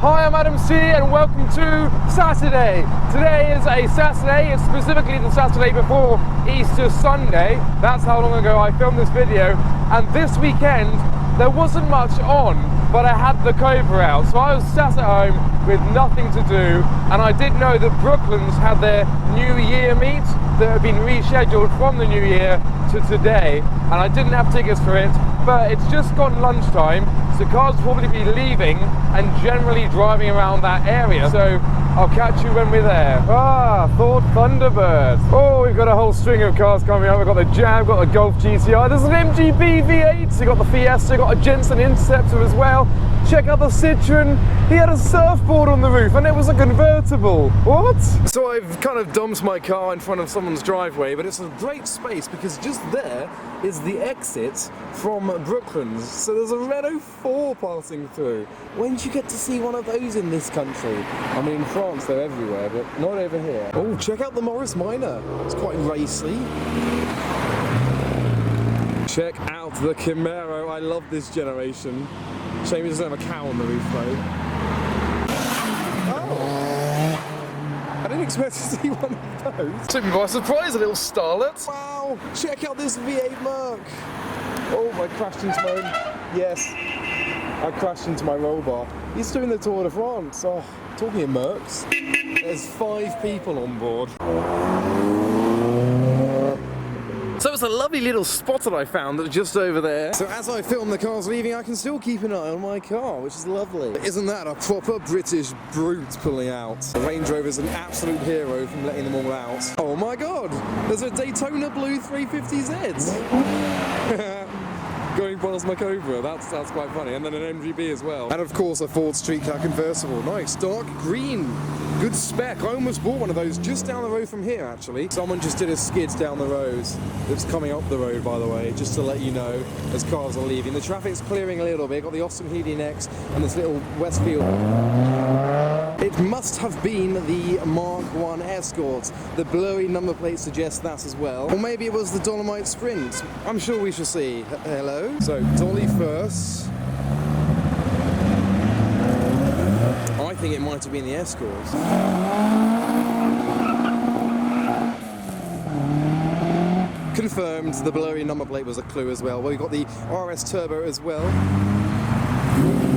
Hi, I'm Adam C and welcome to Saturday. Today is a Saturday, it's specifically the Saturday before Easter Sunday. That's how long ago I filmed this video. And this weekend, there wasn't much on, but I had the Cobra out. So I was sat at home with nothing to do, and I did know that Brooklands had their New Year meet that had been rescheduled from the New Year to today, and I didn't have tickets for it, but it's just gone lunchtime, so cars will probably be leaving and generally driving around that area, so I'll catch you when we're there. Ford Thunderbird. Oh, we've got a whole string of cars coming up. We've got the Jam, we've got the Golf GTI, there's an MGB V8, we've got the Fiesta, we've got a Jensen Interceptor as well. Check out the Citroen. He had a surfboard on the roof and it was a convertible. What? So I've kind of dumped my car in front of someone's driveway, but it's a great space because just there is the exit from Brooklands. So there's a Renault 4 passing through. When do you get to see one of those in this country? I mean, in France they're everywhere, but not over here. Oh, check out the Morris Minor. It's quite racy. Check out the Camaro. I love this generation. Shame he doesn't have a cow on the roof though. Oh! I didn't expect to see one of those. Took me by surprise, a little starlet. Wow! Check out this V8 Merc. Oh, I crashed into my own... Yes. I crashed into my roll bar. He's doing the Tour de France. Oh, talking of Mercs. There's 5 people on board. So it's a lovely little spot that I found that's just over there. So as I film the cars leaving, I can still keep an eye on my car, which is lovely. Isn't that a proper British brute pulling out? The Range Rover's an absolute hero from letting them all out. Oh my god, there's a Daytona Blue 350Z. Going past my Cobra, that's quite funny. And then an MGB as well. And of course a Ford Street Car convertible. Nice, dark green. Good spec. I almost bought one of those just down the road from here, actually. Someone just did a skid down the road. It's coming up the road, by the way, just to let you know, as cars are leaving. The traffic's clearing a little bit. Got the Austin Healey next, and this little Westfield. It must have been the Mark 1 Escort. The blurry number plate suggests that as well. Or maybe it was the Dolomite Sprint. I'm sure we shall see. Hello? So, Dolly first. I think it might have been the Escort. Confirmed, the blurry number plate was a clue as well. Well, we've got the RS Turbo as well.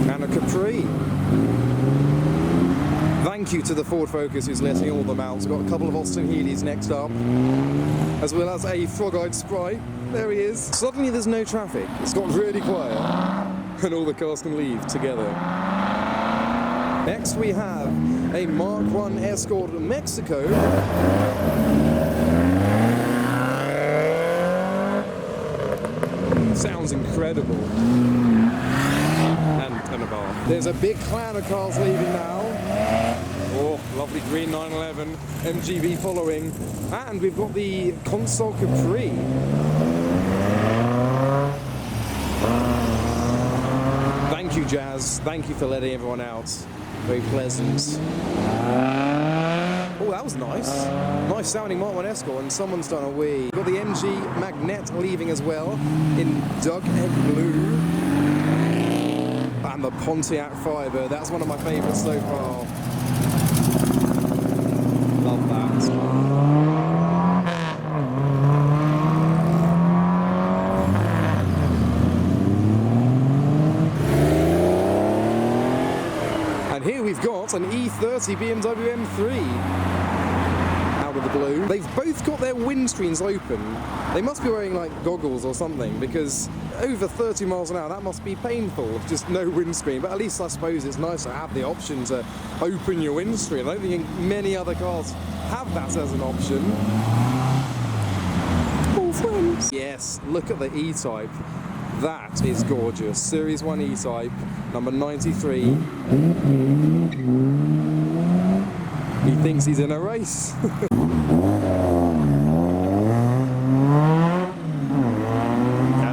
And a Capri. Thank you to the Ford Focus who's letting all of them out. We've got a couple of Austin Healey's next up, as well as a frog-eyed Sprite. There he is. Suddenly there's no traffic. It's got really quiet, and all the cars can leave together. Next we have a Mark 1 Escort Mexico. Sounds incredible. And a bar. There's a big cloud of cars leaving now. Oh, lovely green 911, MGB following. And we've got the Console Capri. Thank you, Jazz. Thank you for letting everyone out. Very pleasant. Oh, that was nice. Nice sounding Mark 1 Escort, and someone's done a wee. We've got the MG Magnet leaving as well, in Dug Egg Blue. And the Pontiac Firebird, that's one of my favourites so far. Love that. Here we've got an E30 BMW M3 out of the blue. They've both got their windscreens open. They must be wearing like goggles or something, because over 30 miles an hour that must be painful, just no windscreen. But at least I suppose it's nice to have the option to open your windscreen. I don't think many other cars have that as an option. Oh friends! Yes, look at the E-Type. That is gorgeous. Series 1 E-Type, number 93. He thinks he's in a race. And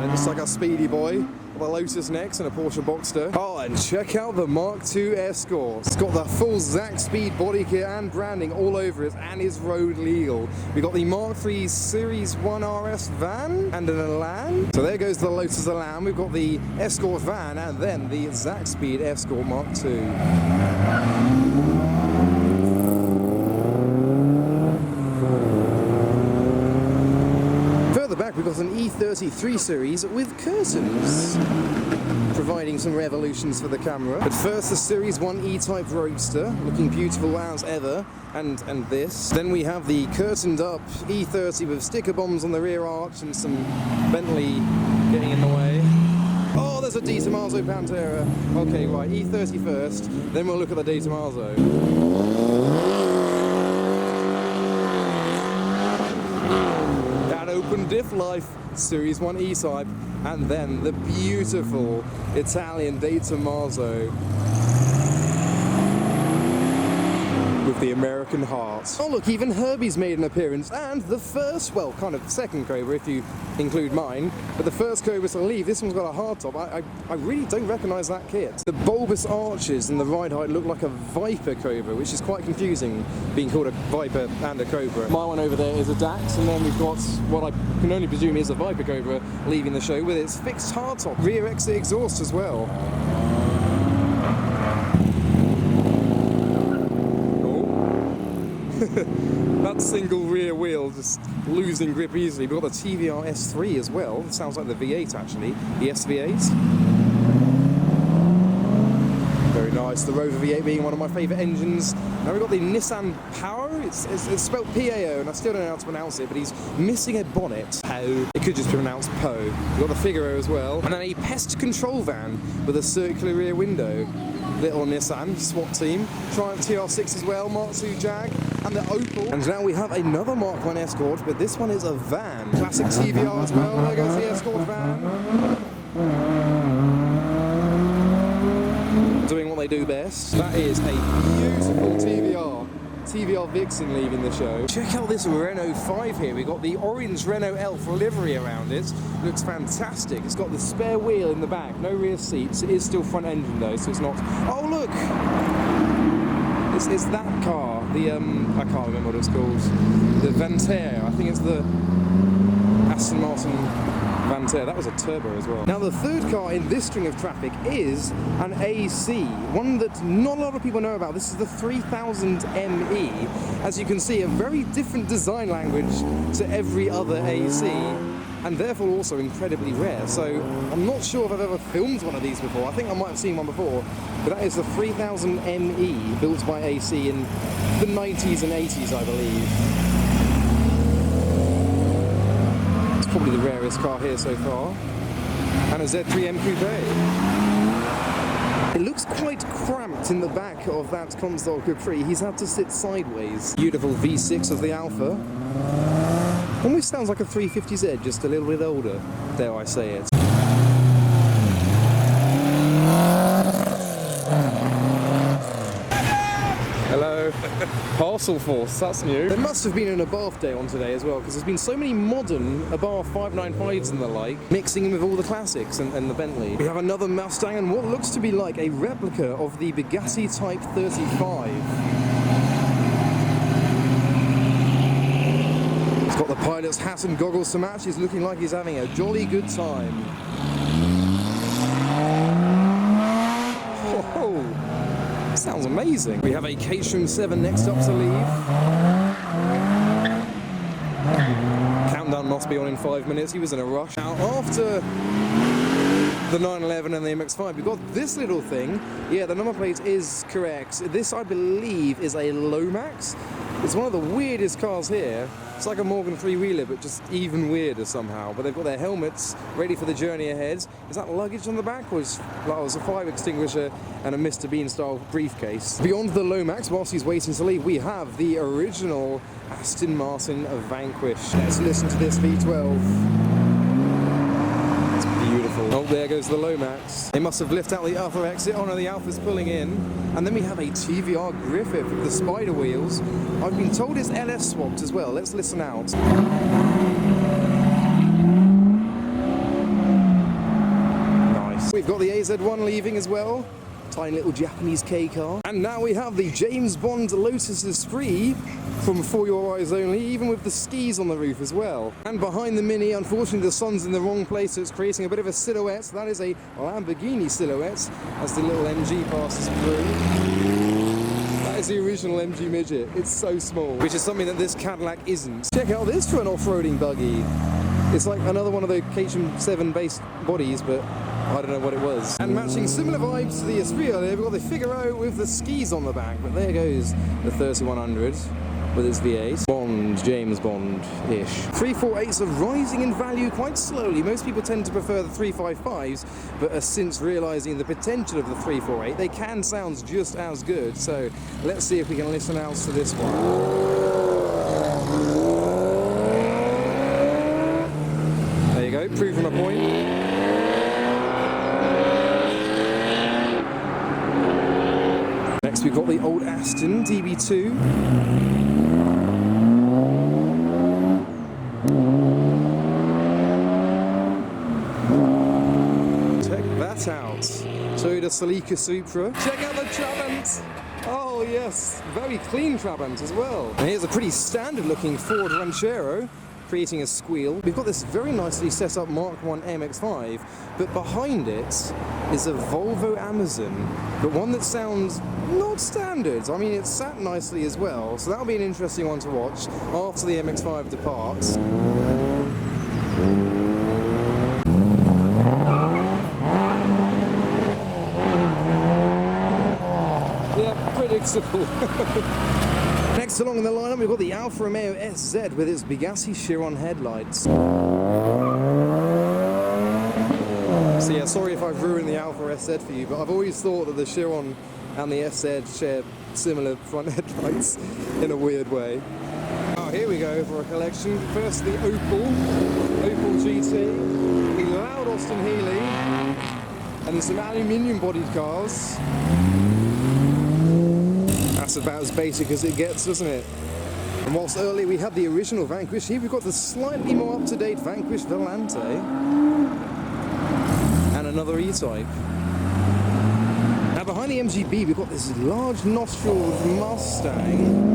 it looks like a speedy boy with a Lotus next and a Porsche Boxster. Oh, And check out the Mark II Escort. It's got the full Zack Speed body kit and branding all over it and is road legal. We've got the Mark III Series 1 RS van and an Elan. So there goes the Lotus Elan. We've got the Escort van and then the Zack Speed Escort Mark II. We've got an E33 series with curtains, providing some revolutions for the camera. But first, the Series 1 E-Type Roadster, looking beautiful as ever, and this. Then we have the curtained up E30 with sticker bombs on the rear arch and some Bentley getting in the way. Oh, there's a De Tomaso Pantera. Okay, right, E30 first, then we'll look at the De Tomaso. Open diff life, Series 1 E-Type, and then the beautiful Italian De Tomaso with the American heart. Oh look, even Herbie's made an appearance, and the first, well, kind of second Cobra if you include mine, but the first Cobra to leave, this one's got a hard top. I really don't recognise that kit. The bulbous arches and the ride height look like a Viper Cobra, which is quite confusing, being called a Viper and a Cobra. My one over there is a Dax, and then we've got what I can only presume is a Viper Cobra leaving the show with its fixed hardtop, rear exit exhaust as well. That single rear wheel just losing grip easily. We've got the TVR S3 as well. It sounds like the V8 actually, the SV8. Very nice, the Rover V8 being one of my favourite engines. Now we've got the Nissan Power, it's spelled P-A-O and I still don't know how to pronounce it, but he's missing a bonnet. Poe. It could just be pronounced Poe. We've got the Figaro as well, and then a pest control van with a circular rear window. Little Nissan, SWAT team. Triumph TR6 as well, Mark II Jag, and the Opel. And now we have another Mark I Escort, but this one is a van. Classic TVR as well, there goes the Escort van. Doing what they do best. That is a beautiful TVR Vixen leaving the show. Check out this Renault 5 here. We've got the orange Renault Elf livery around it. Looks fantastic. It's got the spare wheel in the back, no rear seats. It is still front engine though, so it's not... Oh look! It's that car, the I can't remember what it's called. The Vantare, I think it's the Aston Martin Vantare. That was a turbo as well. Now the third car in this string of traffic is an AC, one that not a lot of people know about. This is the 3000 ME. As you can see, a very different design language to every other AC, and therefore also incredibly rare. So I'm not sure if I've ever filmed one of these before. I think I might have seen one before, but that is the 3000 ME, built by AC in the 90s and 80s, I believe. Probably the rarest car here so far, and a Z3M Coupe. It looks quite cramped in the back of that Consol Capri. He's had to sit sideways. Beautiful V6 of the Alpha. Almost sounds like a 350Z, just a little bit older, dare I say it. Hello. Parcel Force, that's new. There must have been an Abarth day on today as well, because there's been so many modern Abarth 595s and the like, mixing in with all the classics and the Bentley. We have another Mustang and what looks to be like a replica of the Bugatti Type 35. He's got the pilot's hat and goggles to match. He's looking like he's having a jolly good time. Oh, sounds amazing. We have a Caterham 7 next up to leave. Countdown must be on in 5 minutes. He was in a rush. Now, after the 911 and the MX-5, we've got this little thing. Yeah, the number plate is correct. This, I believe, is a Lomax. It's one of the weirdest cars here. It's like a Morgan three-wheeler, but just even weirder somehow. But they've got their helmets ready for the journey ahead. Is that luggage on the back, or is a fire extinguisher and a Mr. Bean-style briefcase? Beyond the Lomax, whilst he's waiting to leave, we have the original Aston Martin Vanquish. Let's listen to this V12. It's beautiful. Oh, there goes the Lomax. They must have lifted out the other exit. Oh no, the Alpha's pulling in. And then we have a TVR Griffith with the spider wheels. I've been told it's LS swapped as well. Let's listen out. Nice. We've got the AZ1 leaving as well. Tiny little Japanese K car. And now we have the James Bond Lotus Esprit from For Your Eyes Only, even with the skis on the roof as well. And behind the Mini, unfortunately the sun's in the wrong place, so it's creating a bit of a silhouette. So that is a Lamborghini silhouette as the little MG passes through. That is the original MG Midget. It's so small, which is something that this Cadillac isn't. Check out this for an off-roading buggy. It's like another one of the KHM7 based bodies, but I don't know what it was. And matching similar vibes to the Esprit earlier, we've got the Figaro with the skis on the back, but there goes the 3100 with its V8. Bond, James Bond-ish. 348s are rising in value quite slowly. Most people tend to prefer the 355s, but since realising the potential of the 348, they can sound just as good. So let's see if we can listen out to this one. There you go, proving my point. Next we've got the old Aston DB2. Check that out. Toyota Celica Supra. Check out the Trabant. Oh yes, very clean Trabant as well. And here's a pretty standard looking Ford Ranchero, creating a squeal. We've got this very nicely set up Mark 1 MX-5, but behind it is a Volvo Amazon, but one that sounds not standard. I mean, it's sat nicely as well, so that'll be an interesting one to watch after the MX-5 departs. Yeah, predictable. Next along in the lineup, we've got the Alfa Romeo SZ with its Bugatti Chiron headlights. So yeah, sorry if I've ruined the Alfa SZ for you, but I've always thought that the Chiron and the SZ share similar front headlights in a weird way. Oh, here we go for a collection. First the Opel GT, the loud Austin Healey, and some aluminium bodied cars. That's about as basic as it gets, doesn't it? And whilst earlier we had the original Vanquish, here we've got the slightly more up-to-date Vanquish Volante and another E-Type. Now behind the MGB we've got this large nostril Mustang,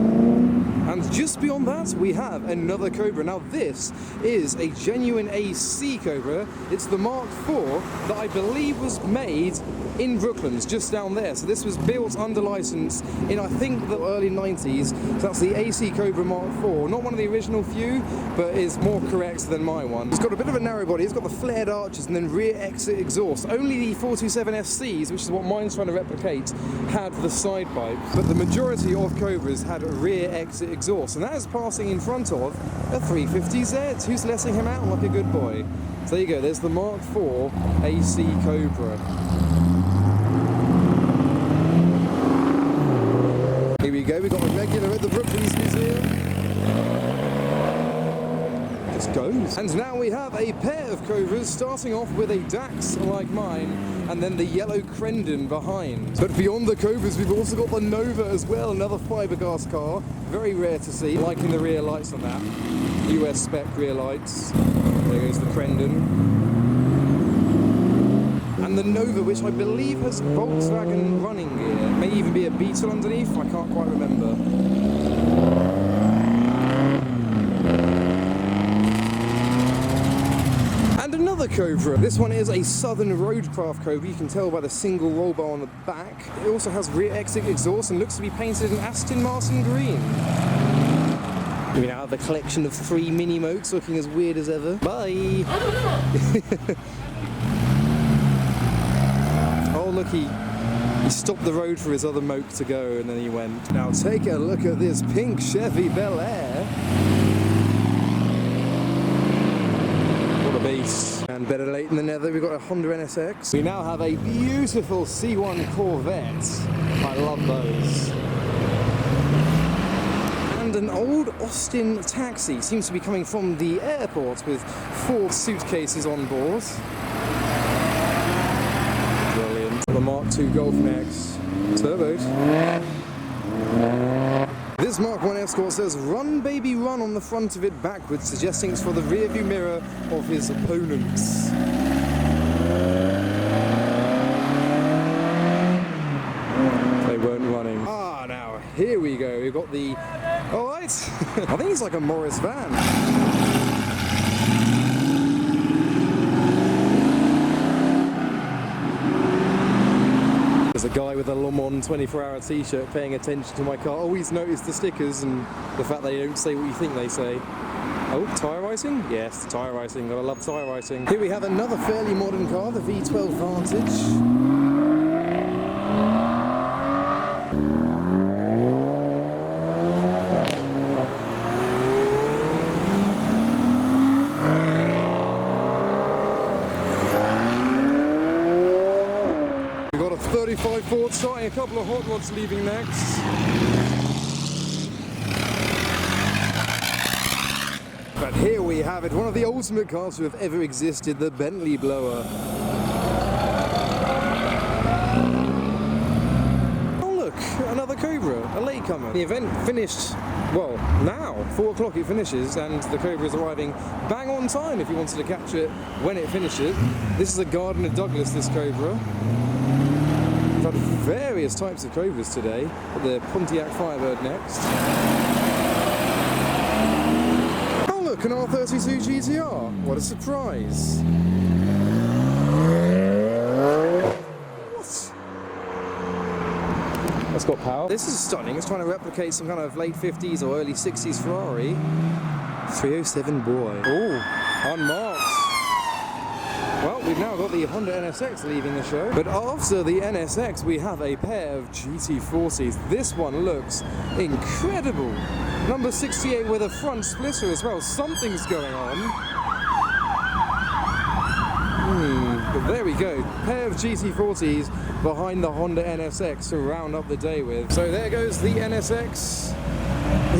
and just beyond that we have another Cobra. Now this is a genuine AC Cobra. It's the Mark IV that I believe was made in Brooklands, just down there. So this was built under license in, I think, the early 90s. So that's the AC Cobra Mark IV. Not one of the original few, but is more correct than my one. It's got a bit of a narrow body. It's got the flared arches and then rear exit exhaust. Only the 427 SCs, which is what mine's trying to replicate, had the side pipe. But the majority of Cobras had a rear exit exhaust, and that is passing in front of a 350Z. Who's letting him out like a good boy? So there you go, there's the Mark IV AC Cobra. Here we go, we've got a regular at the Brooklands Museum. Just goes. And now we have a pair of Cobras, starting off with a Dax like mine, and then the yellow Crendon behind. But beyond the Cobras, we've also got the Nova as well, another fiberglass car. Very rare to see, liking the rear lights on that. US spec rear lights. There goes the Crendon. And the Nova, which I believe has Volkswagen running gear. May even be a Beetle underneath, I can't quite remember. And another Cobra. This one is a Southern Roadcraft Cobra. You can tell by the single roll bar on the back. It also has rear exit exhaust and looks to be painted in Aston Martin green. We now have a collection of 3 mini mokes looking as weird as ever. Bye! Oh look, he stopped the road for his other moke to go and then he went. Now take a look at this pink Chevy Bel Air. What a beast. And better late than never, we've got a Honda NSX. We now have a beautiful C1 Corvette. I love those. And an old Austin taxi. Seems to be coming from the airport with 4 suitcases on board. Brilliant. The Mark II Golf Next turbos. This Mark I Escort says "Run baby run" on the front of it backwards, suggesting it's for the rear view mirror of his opponents. here we go. We've got the... All right. I think it's like a Morris van. There's a guy with a Le Mans 24-hour t-shirt paying attention to my car. Always notice the stickers and the fact they don't say what you think they say. Oh, tyre writing? Yes, tyre writing. Gotta love tyre writing. Here we have another fairly modern car, the V12 Vantage. We've got a 35 Ford starting, a couple of hot rods leaving next. But here we have it, one of the ultimate cars to have ever existed, the Bentley blower. Oh look, another Cobra, a latecomer. The event finished, well, now, 4 o'clock it finishes, and the Cobra is arriving bang on time if you wanted to catch it when it finishes. This is a Gardner Douglas, this Cobra. We've had various types of Cobras today, the Pontiac Firebird next. Look, an R32 GTR. What a surprise. What? That's got power. This is stunning. It's trying to replicate some kind of late 50s or early 60s Ferrari. 307 boy. Oh, unmarked. Well, we've now got the Honda NSX leaving the show. But after the NSX, we have a pair of GT40s. This one looks incredible. Number 68 with a front splitter as well. Something's going on. But there we go. Pair of GT40s behind the Honda NSX to round up the day with. So there goes the NSX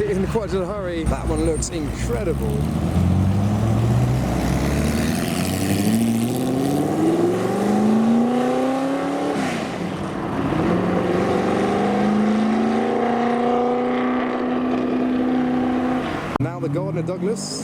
in quite a hurry. That one looks incredible. Now the Gardner Douglas.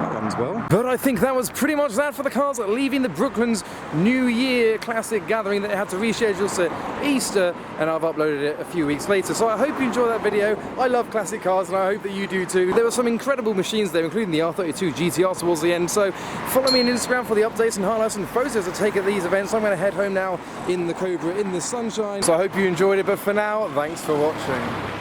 That one's well. But I think that was pretty much that for the cars leaving the Brooklands New Year Classic gathering that had to reschedule to Easter, and I've uploaded it a few weeks later. So I hope you enjoyed that video. I love classic cars and I hope that you do too. There were some incredible machines there, including the R32 GTR towards the end. So follow me on Instagram for the updates and highlights and photos I take at these events. I'm going to head home now in the Cobra in the sunshine. So I hope you enjoyed it, but for now, thanks for watching.